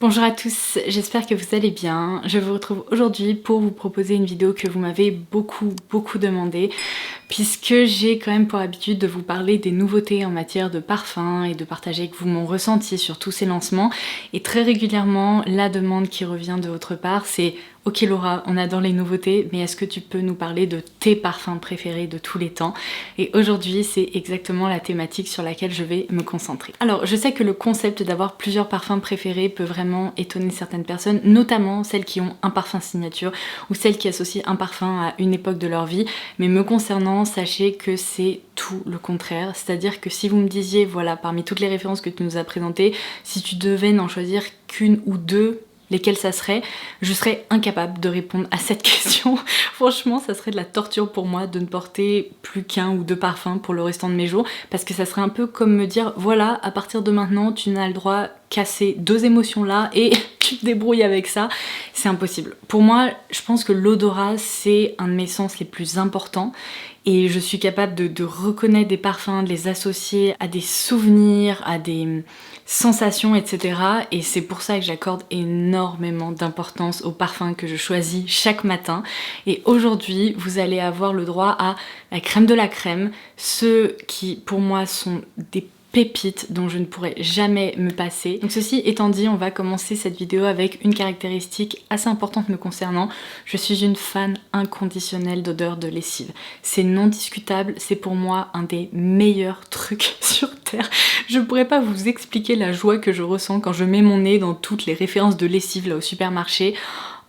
Bonjour à tous, j'espère que vous allez bien. Je vous retrouve aujourd'hui pour vous proposer une vidéo que vous m'avez beaucoup demandé, puisque j'ai quand même pour habitude de vous parler des nouveautés en matière de parfum et de partager avec vous mon ressenti sur tous ces lancements. Et très régulièrement, la demande qui revient de votre part, c'est ok Laura, on adore les nouveautés, mais est-ce que tu peux nous parler de tes parfums préférés de tous les temps? Et aujourd'hui, c'est exactement la thématique sur laquelle je vais me concentrer. Alors, je sais que le concept d'avoir plusieurs parfums préférés peut vraiment étonner certaines personnes, notamment celles qui ont un parfum signature ou celles qui associent un parfum à une époque de leur vie, mais me concernant, sachez que c'est tout le contraire, c'est-à-dire que si vous me disiez, voilà, parmi toutes les références que tu nous as présentées, si tu devais n'en choisir qu'une ou deux, lesquels ça serait, je serais incapable de répondre à cette question. Franchement, ça serait de la torture pour moi de ne porter plus qu'un ou deux parfums pour le restant de mes jours, parce que ça serait un peu comme me dire, voilà, à partir de maintenant, tu n'as le droit qu'à ces deux émotions-là et tu te débrouilles avec ça. C'est impossible. Pour moi, je pense que l'odorat, c'est un de mes sens les plus importants. Et je suis capable de reconnaître des parfums, de les associer à des souvenirs, à des sensations, etc. Et c'est pour ça que j'accorde énormément d'importance aux parfums que je choisis chaque matin. Et aujourd'hui, vous allez avoir le droit à la crème de la crème, ceux qui pour moi sont des pépites dont je ne pourrais jamais me passer. Donc ceci étant dit, on va commencer cette vidéo avec une caractéristique assez importante me concernant. Je suis une fan inconditionnelle d'odeur de lessive. C'est non discutable, c'est pour moi un des meilleurs trucs sur terre. Je pourrais pas vous expliquer la joie que je ressens quand je mets mon nez dans toutes les références de lessive là au supermarché.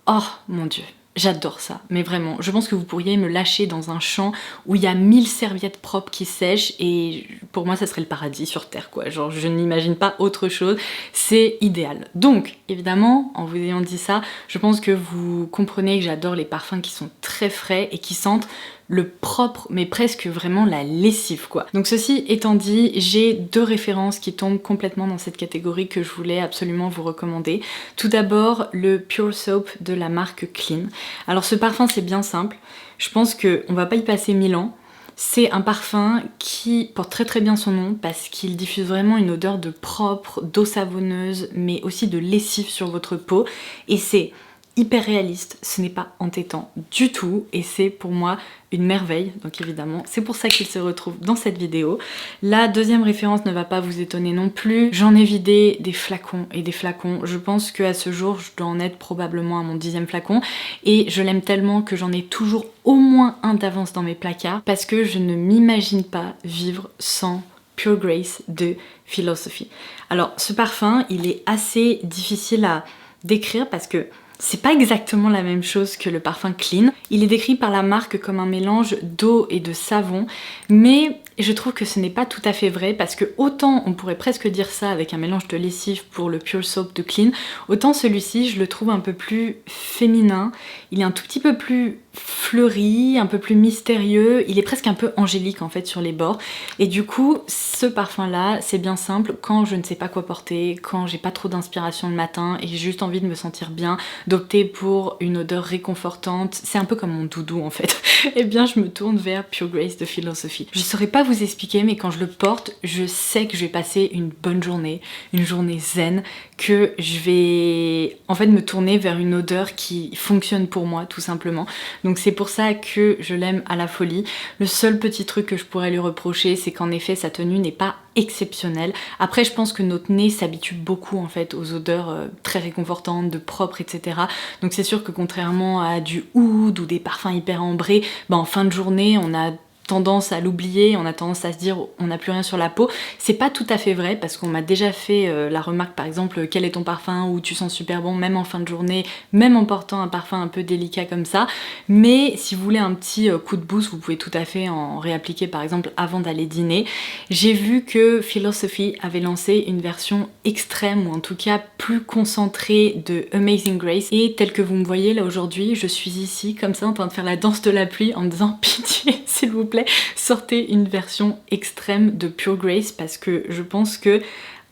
Oh mon dieu. J'adore ça, mais vraiment, je pense que vous pourriez me lâcher dans un champ où il y a 1000 serviettes propres qui sèchent et pour moi ça serait le paradis sur terre quoi, genre je n'imagine pas autre chose, c'est idéal. Donc évidemment, en vous ayant dit ça, je pense que vous comprenez que j'adore les parfums qui sont très frais et qui sentent le propre, mais presque vraiment la lessive quoi. Donc ceci étant dit, j'ai deux références qui tombent complètement dans cette catégorie que je voulais absolument vous recommander. Tout d'abord, le Pure Soap de la marque Clean. Alors ce parfum c'est bien simple, je pense qu'on va pas y passer 1000 ans. C'est un parfum qui porte très bien son nom parce qu'il diffuse vraiment une odeur de propre, d'eau savonneuse, mais aussi de lessive sur votre peau. Et c'est hyper réaliste, ce n'est pas entêtant du tout et c'est pour moi une merveille, donc évidemment c'est pour ça qu'il se retrouve dans cette vidéo. La deuxième référence ne va pas vous étonner non plus, j'en ai vidé des flacons et des flacons, je pense qu'à ce jour je dois en être probablement à mon 10e flacon et je l'aime tellement que j'en ai toujours au moins un d'avance dans mes placards parce que je ne m'imagine pas vivre sans Pure Grace de Philosophy. Alors ce parfum il est assez difficile à décrire parce que c'est pas exactement la même chose que le parfum Clean. Il est décrit par la marque comme un mélange d'eau et de savon, mais je trouve que ce n'est pas tout à fait vrai parce que autant on pourrait presque dire ça avec un mélange de lessive pour le Pure Soap de Clean, autant celui-ci je le trouve un peu plus féminin, il est un tout petit peu plus fleuri, un peu plus mystérieux, il est presque un peu angélique en fait sur les bords et du coup ce parfum là c'est bien simple quand je ne sais pas quoi porter, quand j'ai pas trop d'inspiration le matin et j'ai juste envie de me sentir bien, d'opter pour une odeur réconfortante, c'est un peu comme mon doudou en fait, et bien je me tourne vers Pure Grace de Philosophy. Je saurais pas vous expliquer mais quand je le porte je sais que je vais passer une bonne journée, une journée zen, que je vais en fait me tourner vers une odeur qui fonctionne pour moi tout simplement. Donc c'est pour ça que je l'aime à la folie. Le seul petit truc que je pourrais lui reprocher c'est qu'en effet sa tenue n'est pas exceptionnelle. Après je pense que notre nez s'habitue beaucoup en fait aux odeurs très réconfortantes, de propre, etc. Donc c'est sûr que contrairement à du oud ou des parfums hyper ambrés, bah en fin de journée on a tendance à l'oublier, on a tendance à se dire on n'a plus rien sur la peau. C'est pas tout à fait vrai parce qu'on m'a déjà fait la remarque par exemple quel est ton parfum ou tu sens super bon même en fin de journée, même en portant un parfum un peu délicat comme ça. Mais si vous voulez un petit coup de boost, vous pouvez tout à fait en réappliquer par exemple avant d'aller dîner. J'ai vu que Philosophy avait lancé une version extrême ou en tout cas plus concentrée de Amazing Grace et tel que vous me voyez là aujourd'hui, je suis ici comme ça en train de faire la danse de la pluie en me disant pitié s'il vous plaît sortez une version extrême de Pure Grace parce que je pense que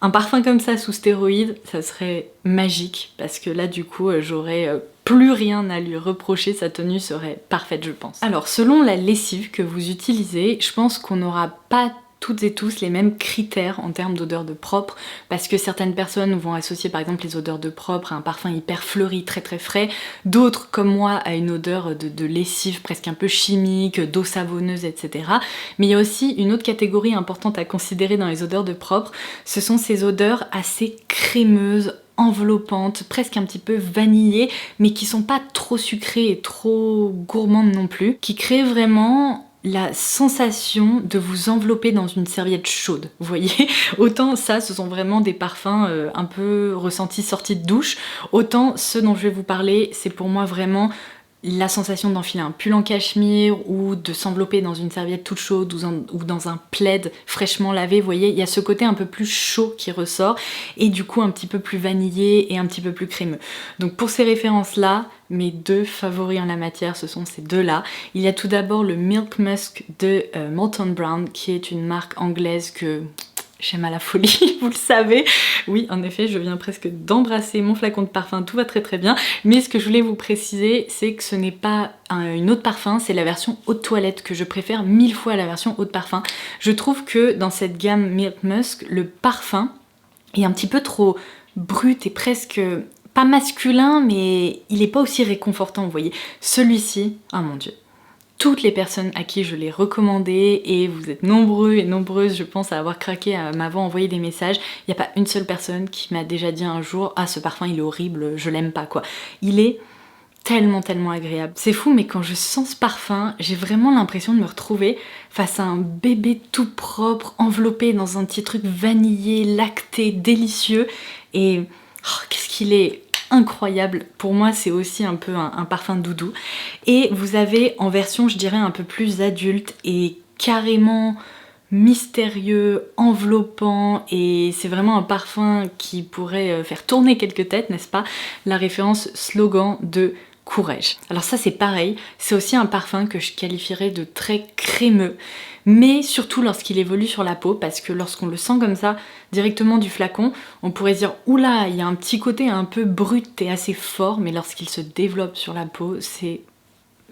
un parfum comme ça sous stéroïdes, ça serait magique parce que là du coup j'aurais plus rien à lui reprocher, sa tenue serait parfaite je pense. Alors selon la lessive que vous utilisez, je pense qu'on n'aura pas toutes et tous les mêmes critères en termes d'odeur de propre, parce que certaines personnes vont associer par exemple les odeurs de propre à un parfum hyper fleuri, très très frais, d'autres comme moi à une odeur de lessive presque un peu chimique, d'eau savonneuse, etc. Mais il y a aussi une autre catégorie importante à considérer dans les odeurs de propre, ce sont ces odeurs assez crémeuses, enveloppantes, presque un petit peu vanillées, mais qui sont pas trop sucrées et trop gourmandes non plus, qui créent vraiment la sensation de vous envelopper dans une serviette chaude, vous voyez. Autant ça, ce sont vraiment des parfums un peu ressentis sortis de douche, autant ceux dont je vais vous parler, c'est pour moi vraiment la sensation d'enfiler un pull en cachemire ou de s'envelopper dans une serviette toute chaude ou dans un plaid fraîchement lavé, vous voyez, il y a ce côté un peu plus chaud qui ressort et du coup un petit peu plus vanillé et un petit peu plus crémeux. Donc pour ces références-là, mes deux favoris en la matière, ce sont ces deux-là. Il y a tout d'abord le Milk Musk de Molton Brown, qui est une marque anglaise que j'aime à la folie, vous le savez. Oui, en effet, je viens presque d'embrasser mon flacon de parfum, tout va très très bien. Mais ce que je voulais vous préciser, c'est que ce n'est pas une eau de parfum, c'est la version eau de toilette que je préfère 1000 fois à la version eau de parfum. Je trouve que dans cette gamme Milk Musk, le parfum est un petit peu trop brut et presque pas masculin, mais il n'est pas aussi réconfortant, vous voyez. Celui-ci, oh mon dieu. Toutes les personnes à qui je l'ai recommandé, et vous êtes nombreux et nombreuses, je pense, à avoir craqué, à m'avoir envoyé des messages, il n'y a pas une seule personne qui m'a déjà dit un jour « Ah, ce parfum, il est horrible, je l'aime pas, quoi ». Il est tellement agréable. C'est fou, mais quand je sens ce parfum, j'ai vraiment l'impression de me retrouver face à un bébé tout propre, enveloppé dans un petit truc vanillé, lacté, délicieux, et oh, qu'est-ce qu'il est incroyable. Pour moi, c'est aussi un peu un parfum doudou. Et vous avez en version, je dirais, un peu plus adulte et carrément mystérieux, enveloppant, et c'est vraiment un parfum qui pourrait faire tourner quelques têtes, n'est-ce pas? La référence Slogan de Courrèges. Alors ça c'est pareil, c'est aussi un parfum que je qualifierais de très crémeux, mais surtout lorsqu'il évolue sur la peau, parce que lorsqu'on le sent comme ça, directement du flacon, on pourrait se dire « Oula, il y a un petit côté un peu brut et assez fort », mais lorsqu'il se développe sur la peau, c'est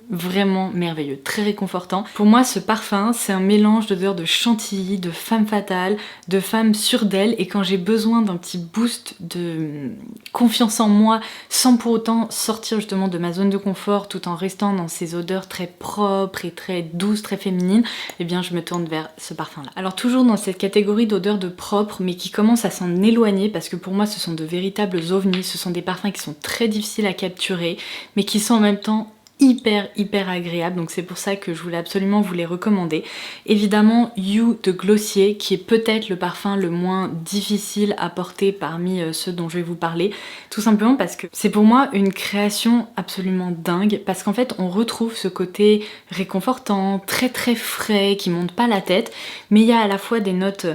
vraiment merveilleux, très réconfortant. Pour moi, ce parfum, c'est un mélange d'odeurs de chantilly, de femme fatale, de femme sûre d'elle, et quand j'ai besoin d'un petit boost de confiance en moi, sans pour autant sortir justement de ma zone de confort, tout en restant dans ces odeurs très propres et très douces, très féminines, eh bien je me tourne vers ce parfum-là. Alors toujours dans cette catégorie d'odeurs de propre, mais qui commence à s'en éloigner, parce que pour moi ce sont de véritables ovnis, ce sont des parfums qui sont très difficiles à capturer, mais qui sont en même temps hyper agréable, donc c'est pour ça que je voulais absolument vous les recommander. Évidemment You de Glossier, qui est peut-être le parfum le moins difficile à porter parmi ceux dont je vais vous parler, tout simplement parce que c'est pour moi une création absolument dingue, parce qu'en fait on retrouve ce côté réconfortant, très frais, qui monte pas la tête, mais il y a à la fois des notes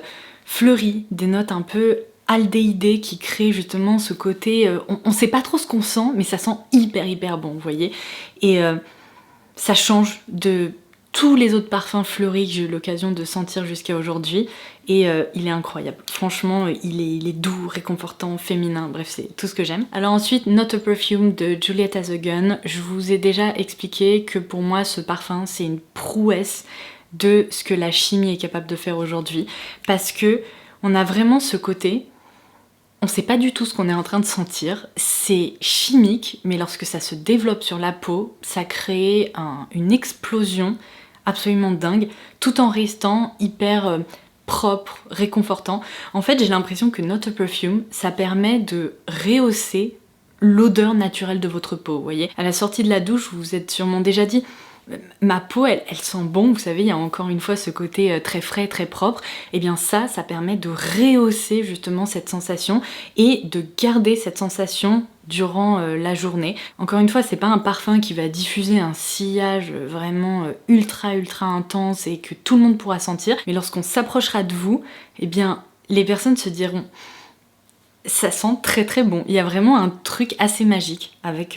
fleuries, des notes un peu aldéhyde qui crée justement ce côté, on sait pas trop ce qu'on sent, mais ça sent hyper bon, vous voyez. Et ça change de tous les autres parfums fleuris que j'ai eu l'occasion de sentir jusqu'à aujourd'hui, et il est incroyable. Franchement, il est doux, réconfortant, féminin, bref, c'est tout ce que j'aime. Alors ensuite, Not a Perfume de Juliette Has a Gun. Je vous ai déjà expliqué que pour moi, ce parfum, c'est une prouesse de ce que la chimie est capable de faire aujourd'hui, parce que on a vraiment ce côté, on sait pas du tout ce qu'on est en train de sentir, c'est chimique, mais lorsque ça se développe sur la peau, ça crée une explosion absolument dingue, tout en restant hyper propre, réconfortant. En fait, j'ai l'impression que Not a Perfume, ça permet de rehausser l'odeur naturelle de votre peau, vous voyez. À la sortie de la douche, vous vous êtes sûrement déjà dit ma peau, elle sent bon, vous savez, il y a encore une fois ce côté très frais, très propre, et bien ça permet de rehausser justement cette sensation et de garder cette sensation durant la journée. Encore une fois, c'est pas un parfum qui va diffuser un sillage vraiment ultra intense et que tout le monde pourra sentir, mais lorsqu'on s'approchera de vous, et bien les personnes se diront ça sent très bon. Il y a vraiment un truc assez magique avec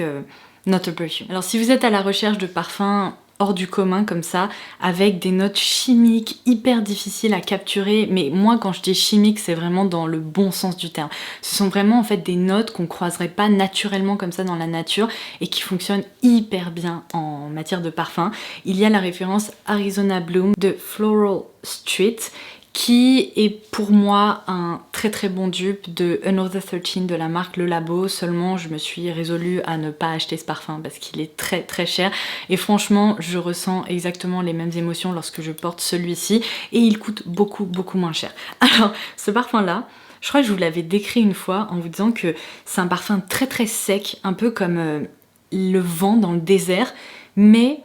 Not a Perfume. Alors si vous êtes à la recherche de parfums hors du commun comme ça, avec des notes chimiques hyper difficiles à capturer, mais moi quand je dis chimique, c'est vraiment dans le bon sens du terme. Ce sont vraiment en fait des notes qu'on croiserait pas naturellement comme ça dans la nature et qui fonctionnent hyper bien en matière de parfum. Il y a la référence Arizona Bloom de Floral Street, qui est pour moi un très très bon dupe de Another 13 de la marque Le Labo. Seulement je me suis résolue à ne pas acheter ce parfum parce qu'il est très très cher et franchement je ressens exactement les mêmes émotions lorsque je porte celui-ci et il coûte beaucoup moins cher. Alors ce parfum là, je crois que je vous l'avais décrit une fois en vous disant que c'est un parfum très très sec, un peu comme le vent dans le désert, mais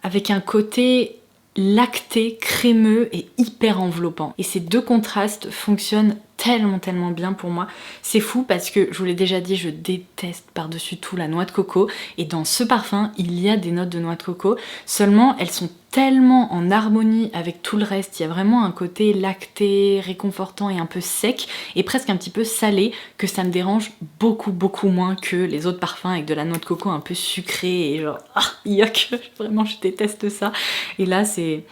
avec un côté lacté, crémeux et hyper enveloppant. Et ces deux contrastes fonctionnent tellement bien pour moi. C'est fou parce que, je vous l'ai déjà dit, je déteste par-dessus tout la noix de coco. Et dans ce parfum, il y a des notes de noix de coco. Seulement, elles sont tellement en harmonie avec tout le reste. Il y a vraiment un côté lacté, réconfortant et un peu sec, et presque un petit peu salé, que ça me dérange beaucoup moins que les autres parfums avec de la noix de coco un peu sucrée et genre, ah, yuck, vraiment je déteste ça. Et là, c'est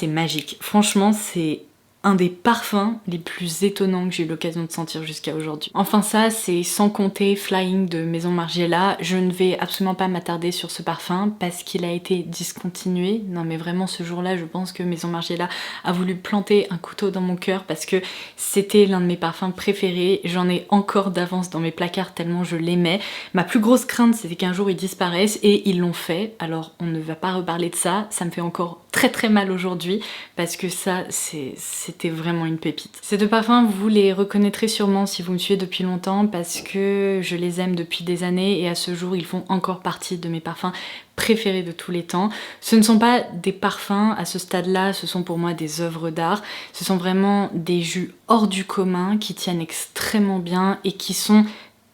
magique. Franchement, c'est un des parfums les plus étonnants que j'ai eu l'occasion de sentir jusqu'à aujourd'hui. Enfin ça, c'est sans compter Flying de Maison Margiela. Je ne vais absolument pas m'attarder sur ce parfum parce qu'il a été discontinué. Non mais vraiment ce jour-là, je pense que Maison Margiela a voulu planter un couteau dans mon cœur parce que c'était l'un de mes parfums préférés. J'en ai encore d'avance dans mes placards tellement je l'aimais. Ma plus grosse crainte, c'était qu'un jour ils disparaissent et ils l'ont fait. Alors on ne va pas reparler de ça. Ça me fait encore très mal aujourd'hui parce que ça, c'était vraiment une pépite. Ces deux parfums, vous les reconnaîtrez sûrement si vous me suivez depuis longtemps parce que je les aime depuis des années et à ce jour, ils font encore partie de mes parfums préférés de tous les temps. Ce ne sont pas des parfums à ce stade-là, ce sont pour moi des œuvres d'art. Ce sont vraiment des jus hors du commun qui tiennent extrêmement bien et qui sont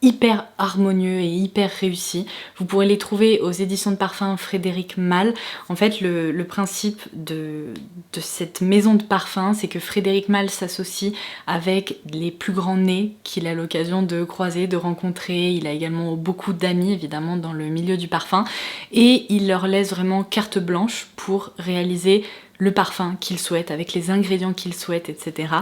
hyper harmonieux et hyper réussi. Vous pourrez les trouver aux éditions de parfums Frédéric Malle. En fait, le principe de cette maison de parfums, c'est que Frédéric Malle s'associe avec les plus grands nez qu'il a l'occasion de croiser, de rencontrer. Il a également beaucoup d'amis, évidemment, dans le milieu du parfum. Et il leur laisse vraiment carte blanche pour réaliser le parfum qu'il souhaite, avec les ingrédients qu'il souhaite, etc.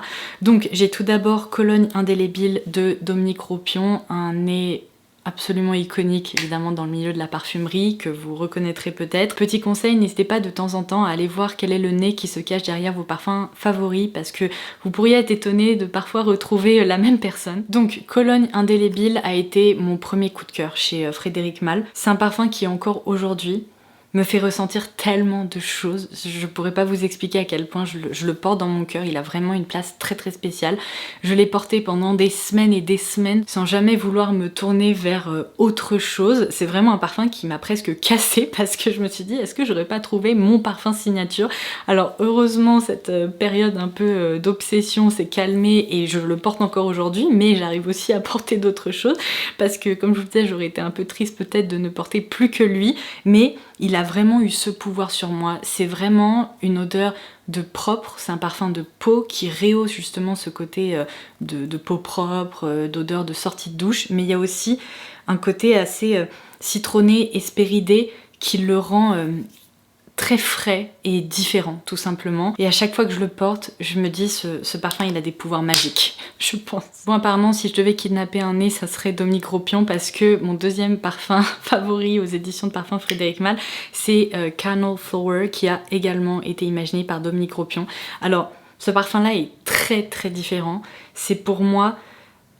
Donc j'ai tout d'abord Cologne indélébile de Dominique Ropion, un nez absolument iconique évidemment dans le milieu de la parfumerie que vous reconnaîtrez peut-être. Petit conseil, n'hésitez pas de temps en temps à aller voir quel est le nez qui se cache derrière vos parfums favoris parce que vous pourriez être étonné de parfois retrouver la même personne. Donc Cologne indélébile a été mon premier coup de cœur chez Frédéric Malle. C'est un parfum qui encore aujourd'hui me fait ressentir tellement de choses. Je pourrais pas vous expliquer à quel point je le porte dans mon cœur. Il a vraiment une place très spéciale. Je l'ai porté pendant des semaines et des semaines sans jamais vouloir me tourner vers autre chose. C'est vraiment un parfum qui m'a presque cassée parce que je me suis dit est-ce que j'aurais pas trouvé mon parfum signature? Alors heureusement cette période un peu d'obsession s'est calmée et je le porte encore aujourd'hui, mais j'arrive aussi à porter d'autres choses parce que comme je vous disais, j'aurais été un peu triste peut-être de ne porter plus que lui, mais il a vraiment eu ce pouvoir sur moi. C'est vraiment une odeur de propre, c'est un parfum de peau qui rehausse justement ce côté de peau propre, d'odeur de sortie de douche, mais il y a aussi un côté assez citronné, hespéridé qui le rend très frais et différent tout simplement. Et à chaque fois que je le porte, je me dis ce parfum il a des pouvoirs magiques, je pense. Bon apparemment si je devais kidnapper un nez ça serait Dominique Ropion parce que mon deuxième parfum favori aux éditions de parfums Frédéric Malle c'est Carnal Flower qui a également été imaginé par Dominique Ropion. Alors ce parfum là est très différent, c'est pour moi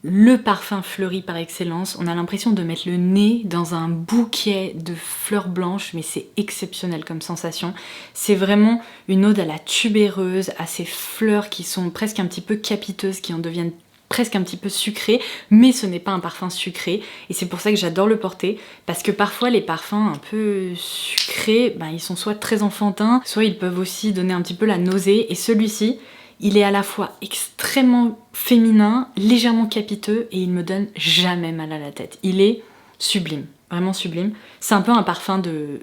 le parfum fleuri par excellence. On a l'impression de mettre le nez dans un bouquet de fleurs blanches, mais c'est exceptionnel comme sensation. C'est vraiment une ode à la tubéreuse, à ces fleurs qui sont presque un petit peu capiteuses, qui en deviennent presque un petit peu sucrées, mais ce n'est pas un parfum sucré, et c'est pour ça que j'adore le porter, parce que parfois les parfums un peu sucrés, ben, ils sont soit très enfantins, soit ils peuvent aussi donner un petit peu la nausée, et celui-ci, il est à la fois extrêmement féminin, légèrement capiteux et il me donne jamais mal à la tête. Il est sublime, vraiment sublime. C'est un peu un parfum de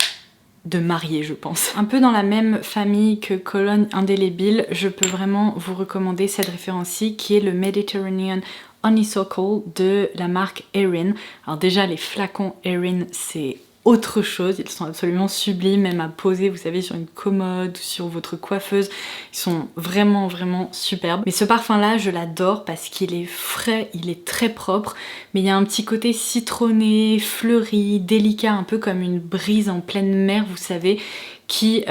mariée je pense. Un peu dans la même famille que Cologne indélébile, je peux vraiment vous recommander cette référence-ci qui est le Mediterranean Honeysuckle de la marque Erin. Alors déjà les flacons Erin c'est autre chose, ils sont absolument sublimes, même à poser, vous savez, sur une commode ou sur votre coiffeuse. Ils sont vraiment superbes. Mais ce parfum-là, je l'adore parce qu'il est frais, il est très propre, mais il y a un petit côté citronné, fleuri, délicat, un peu comme une brise en pleine mer, vous savez, qui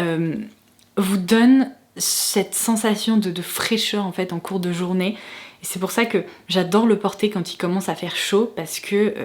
vous donne cette sensation de fraîcheur en fait en cours de journée. Et c'est pour ça que j'adore le porter quand il commence à faire chaud, parce que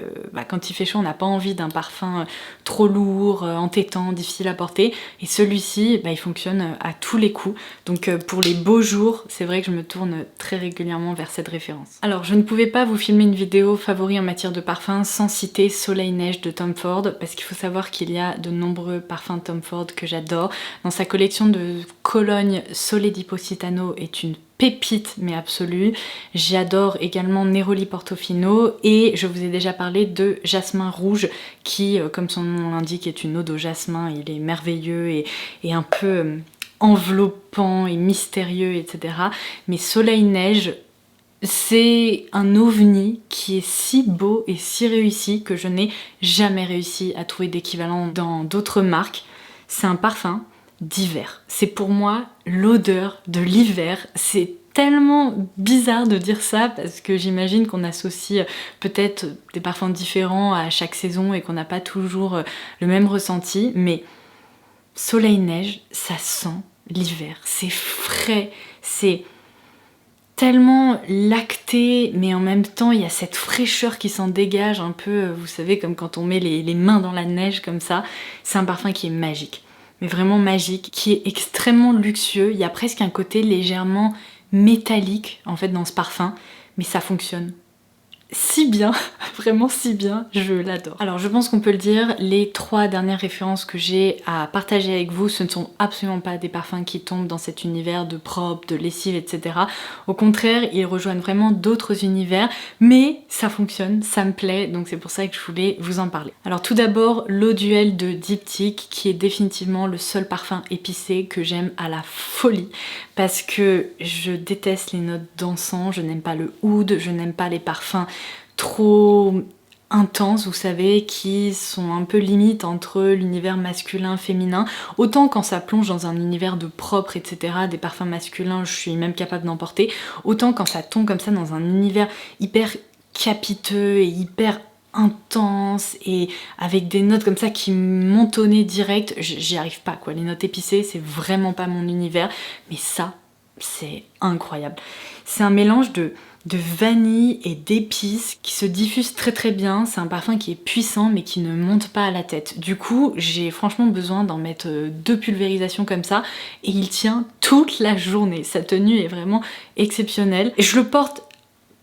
quand il fait chaud, on n'a pas envie d'un parfum trop lourd, entêtant, difficile à porter. Et celui-ci, il fonctionne à tous les coups. Donc pour les beaux jours, c'est vrai que je me tourne très régulièrement vers cette référence. Alors je ne pouvais pas vous filmer une vidéo favori en matière de parfum sans citer Soleil Neige de Tom Ford, parce qu'il faut savoir qu'il y a de nombreux parfums de Tom Ford que j'adore. Dans sa collection de Cologne, Sole di Positano est une pépite mais absolue. J'adore également Neroli Portofino et je vous ai déjà parlé de Jasmin Rouge qui, comme son nom l'indique, est une ode au jasmin. Il est merveilleux et un peu enveloppant et mystérieux, etc. Mais Soleil Neige, c'est un ovni qui est si beau et si réussi que je n'ai jamais réussi à trouver d'équivalent dans d'autres marques. C'est un parfum d'hiver. C'est pour moi l'odeur de l'hiver. C'est tellement bizarre de dire ça parce que j'imagine qu'on associe peut-être des parfums différents à chaque saison et qu'on n'a pas toujours le même ressenti, mais Soleil Neige, ça sent l'hiver. C'est frais, c'est tellement lacté, mais en même temps il y a cette fraîcheur qui s'en dégage un peu, vous savez, comme quand on met les mains dans la neige comme ça. C'est un parfum qui est magique, mais vraiment magique, qui est extrêmement luxueux. Il y a presque un côté légèrement métallique en fait dans ce parfum, mais ça fonctionne si bien, vraiment si bien, je l'adore. Alors je pense qu'on peut le dire, les 3 dernières références que j'ai à partager avec vous, ce ne sont absolument pas des parfums qui tombent dans cet univers de propre, de lessive, etc. Au contraire, ils rejoignent vraiment d'autres univers, mais ça fonctionne, ça me plaît, donc c'est pour ça que je voulais vous en parler. Alors tout d'abord, l'Eau Duel de Diptyque, qui est définitivement le seul parfum épicé que j'aime à la folie, parce que je déteste les notes d'encens, je n'aime pas le oud, je n'aime pas les parfums trop intenses, vous savez, qui sont un peu limite entre l'univers masculin, féminin. Autant quand ça plonge dans un univers de propre, etc., des parfums masculins, je suis même capable d'en porter. Autant quand ça tombe comme ça dans un univers hyper capiteux et hyper intense et avec des notes comme ça qui montonnaient direct, j'y arrive pas quoi. Les notes épicées, c'est vraiment pas mon univers, mais ça, c'est incroyable. C'est un mélange de vanille et d'épices qui se diffuse très très bien. C'est un parfum qui est puissant mais qui ne monte pas à la tête. Du coup, j'ai franchement besoin d'en mettre 2 pulvérisations comme ça et il tient toute la journée. Sa tenue est vraiment exceptionnelle. Et je le porte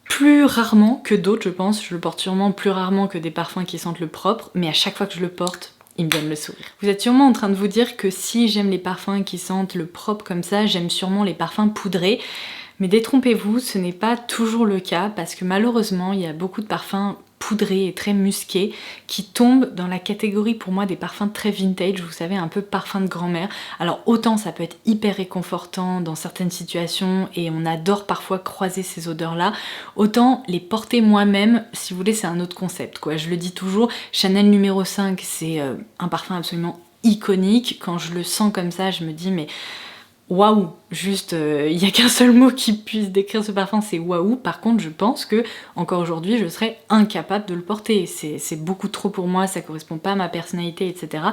plus rarement que d'autres, je pense. Je le porte sûrement plus rarement que des parfums qui sentent le propre, mais à chaque fois que je le porte, il me donne le sourire. Vous êtes sûrement en train de vous dire que si j'aime les parfums qui sentent le propre comme ça, j'aime sûrement les parfums poudrés. Mais détrompez-vous, ce n'est pas toujours le cas parce que malheureusement, il y a beaucoup de parfums poudrés et très musqués qui tombent dans la catégorie pour moi des parfums très vintage, vous savez, un peu parfum de grand-mère. Alors autant ça peut être hyper réconfortant dans certaines situations et on adore parfois croiser ces odeurs-là, autant les porter moi-même, si vous voulez, c'est un autre concept, quoi. Je le dis toujours, Chanel numéro 5, c'est un parfum absolument iconique. Quand je le sens comme ça, je me dis mais waouh, juste, il n'y a qu'un seul mot qui puisse décrire ce parfum, c'est waouh. Par contre, je pense que encore aujourd'hui, je serais incapable de le porter. C'est beaucoup trop pour moi, ça correspond pas à ma personnalité, etc.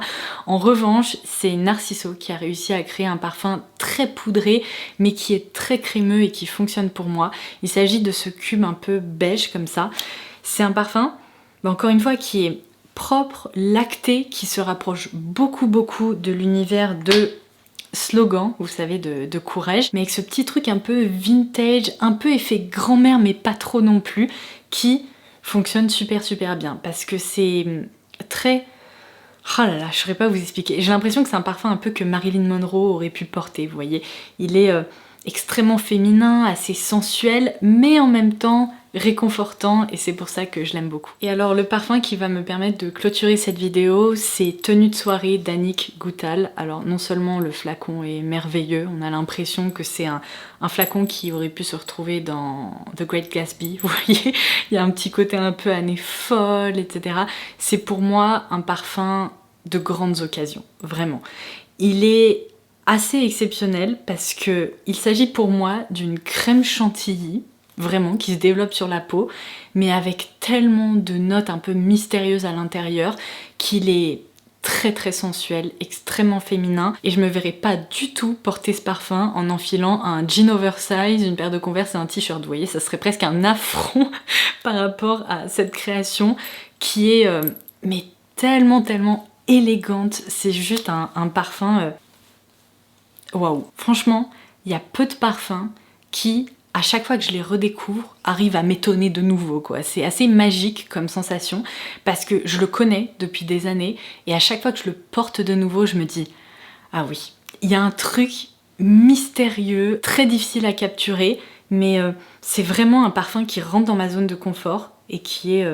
En revanche, c'est Narciso qui a réussi à créer un parfum très poudré, mais qui est très crémeux et qui fonctionne pour moi. Il s'agit de ce cube un peu beige comme ça. C'est un parfum, encore une fois, qui est propre, lacté, qui se rapproche beaucoup de l'univers de Slogan, vous savez, de Courrèges, mais avec ce petit truc un peu vintage, un peu effet grand-mère mais pas trop non plus, qui fonctionne super bien parce que c'est très... Oh là là, je saurais pas vous expliquer. J'ai l'impression que c'est un parfum un peu que Marilyn Monroe aurait pu porter, vous voyez. Il est extrêmement féminin, assez sensuel, mais en même temps réconfortant et c'est pour ça que je l'aime beaucoup. Et alors le parfum qui va me permettre de clôturer cette vidéo, c'est Tenue de soirée d'Annick Goutal. Alors non seulement le flacon est merveilleux, on a l'impression que c'est un flacon qui aurait pu se retrouver dans The Great Gatsby, vous voyez, il y a un petit côté un peu année folle, etc. C'est pour moi un parfum de grandes occasions, vraiment. Il est assez exceptionnel parce que il s'agit pour moi d'une crème chantilly, vraiment, qui se développe sur la peau, mais avec tellement de notes un peu mystérieuses à l'intérieur qu'il est très très sensuel, extrêmement féminin, et je me verrais pas du tout porter ce parfum en enfilant un jean oversize, une paire de Converse et un t-shirt. Vous voyez, ça serait presque un affront par rapport à cette création qui est mais tellement élégante. C'est juste un parfum waouh. Franchement, il y a peu de parfums qui, à chaque fois que je les redécouvre, arrivent à m'étonner de nouveau, quoi. C'est assez magique comme sensation parce que je le connais depuis des années et à chaque fois que je le porte de nouveau, je me dis ah oui, il y a un truc mystérieux, très difficile à capturer, mais c'est vraiment un parfum qui rentre dans ma zone de confort et qui est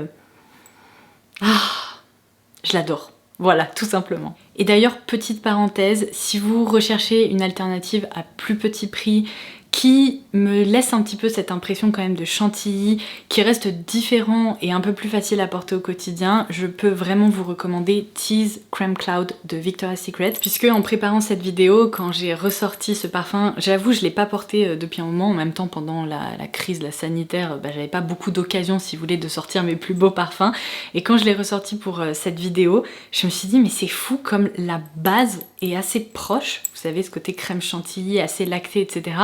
je l'adore. Voilà, tout simplement. Et d'ailleurs, petite parenthèse, si vous recherchez une alternative à plus petit prix qui me laisse un petit peu cette impression quand même de chantilly, qui reste différent et un peu plus facile à porter au quotidien, je peux vraiment vous recommander Tease Creme Cloud de Victoria's Secret, puisque en préparant cette vidéo, quand j'ai ressorti ce parfum, j'avoue je l'ai pas porté depuis un moment, en même temps pendant la crise sanitaire, j'avais pas beaucoup d'occasion si vous voulez de sortir mes plus beaux parfums, et quand je l'ai ressorti pour cette vidéo, je me suis dit mais c'est fou comme la base est assez proche, vous savez ce côté crème chantilly, assez lacté, etc.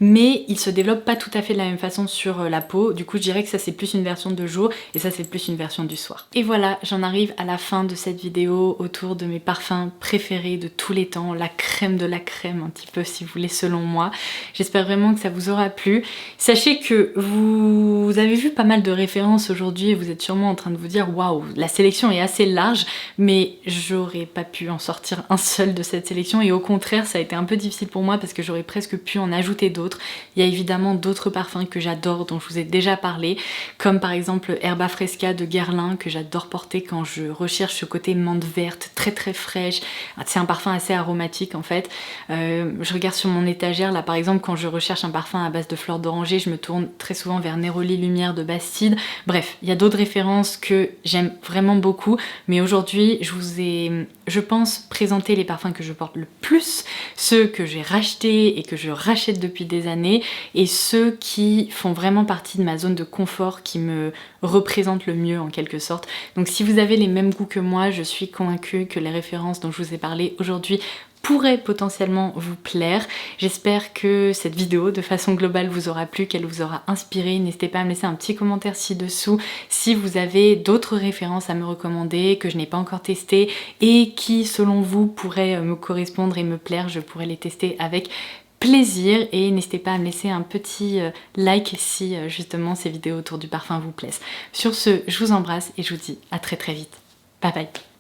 Mais il se développe pas tout à fait de la même façon sur la peau, du coup je dirais que ça c'est plus une version de jour et ça c'est plus une version du soir. Et voilà, j'en arrive à la fin de cette vidéo autour de mes parfums préférés de tous les temps, la crème de la crème un petit peu si vous voulez selon moi. J'espère vraiment que ça vous aura plu. Sachez que vous avez vu pas mal de références aujourd'hui et vous êtes sûrement en train de vous dire waouh, la sélection est assez large, mais j'aurais pas pu en sortir un seul de cette sélection et au contraire ça a été un peu difficile pour moi parce que j'aurais presque pu en ajouter d'autres. Il y a évidemment d'autres parfums que j'adore dont je vous ai déjà parlé, comme par exemple Herba Fresca de Guerlain que j'adore porter quand je recherche ce côté menthe verte très fraîche. C'est un parfum assez aromatique en fait. Je regarde sur mon étagère là par exemple quand je recherche un parfum à base de fleurs d'oranger, je me tourne très souvent vers Neroli Lumière de Bastide. Bref, il y a d'autres références que j'aime vraiment beaucoup, mais aujourd'hui je vous ai, je pense, présenté les parfums que je porte le plus, ceux que j'ai rachetés et que je rachète depuis des années et ceux qui font vraiment partie de ma zone de confort, qui me représentent le mieux en quelque sorte. Donc si vous avez les mêmes goûts que moi, je suis convaincue que les références dont je vous ai parlé aujourd'hui pourrait potentiellement vous plaire. J'espère que cette vidéo de façon globale vous aura plu, qu'elle vous aura inspiré. N'hésitez pas à me laisser un petit commentaire ci-dessous si vous avez d'autres références à me recommander que je n'ai pas encore testées et qui selon vous pourraient me correspondre et me plaire. Je pourrais les tester avec plaisir et n'hésitez pas à me laisser un petit like si justement ces vidéos autour du parfum vous plaisent. Sur ce, je vous embrasse et je vous dis à très vite. Bye bye.